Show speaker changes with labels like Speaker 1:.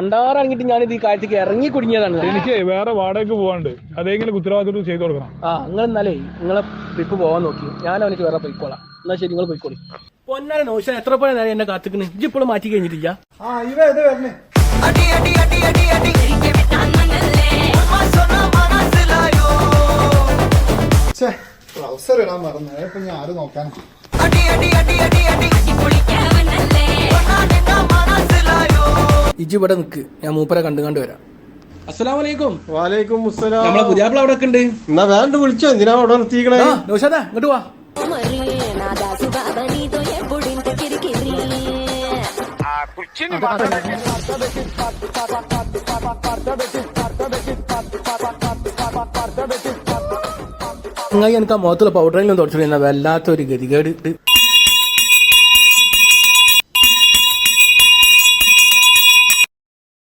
Speaker 1: കണ്ടാറങ്ങിട്ട് ഞാനിത് ഈ കാര്യത്തേക്ക് ഇറങ്ങി കുടുങ്ങിയതാണ്.
Speaker 2: എനിക്ക് വേറെ വാടകയ്ക്ക് പോകാണ്ട്, അതെങ്കിലും ഉത്തരവാദിത്വം ചെയ്തു കൊടുക്കണം.
Speaker 1: നിങ്ങൾ എന്നാലേ നിങ്ങളെ ട്രിപ്പ് പോകാൻ നോക്കി, ഞാൻ അവനക്ക് വേറെ പോയിക്കോളാം. എന്നാ ശരി, നിങ്ങൾ പോയിക്കോളി. പൊന്നാനെ നോക്കാൻ എത്ര പോലെ നേരം എന്നെ കാത്തിക്കണ്, ഇജ്ജ് ഇപ്പോഴും മാറ്റി കഴിഞ്ഞിട്ടില്ല.
Speaker 3: ട്രൗസർ ഇടാൻ മറന്നു, ഇപ്പൊ ഞാൻ ആര് നോക്കാൻ.
Speaker 1: ഇജ്ജ് ഇവിടെ നിക്ക്, ഞാൻ മൂപ്പരെ കണ്ടു വരാം. അസ്സലാമലൈക്കും.
Speaker 3: വാലൈക്കും മുസ്സലാം.
Speaker 1: നമ്മളെ പുതിയാപ്പിള അവിടെ ഒക്കെ ഉണ്ട്.
Speaker 3: എന്നാ വേണ്ട വിളിച്ചോ, എന്തിനാ അവിടെ നിർത്തിക്കണേ?
Speaker 1: നൗഷാദ ഇങ്ങോട്ട് വാ. എനിക്ക് ആ മുഖത്തുള്ള പൗഡറിലും തുടച്ചിരുന്ന വല്ലാത്തൊരു ഗതികേട്.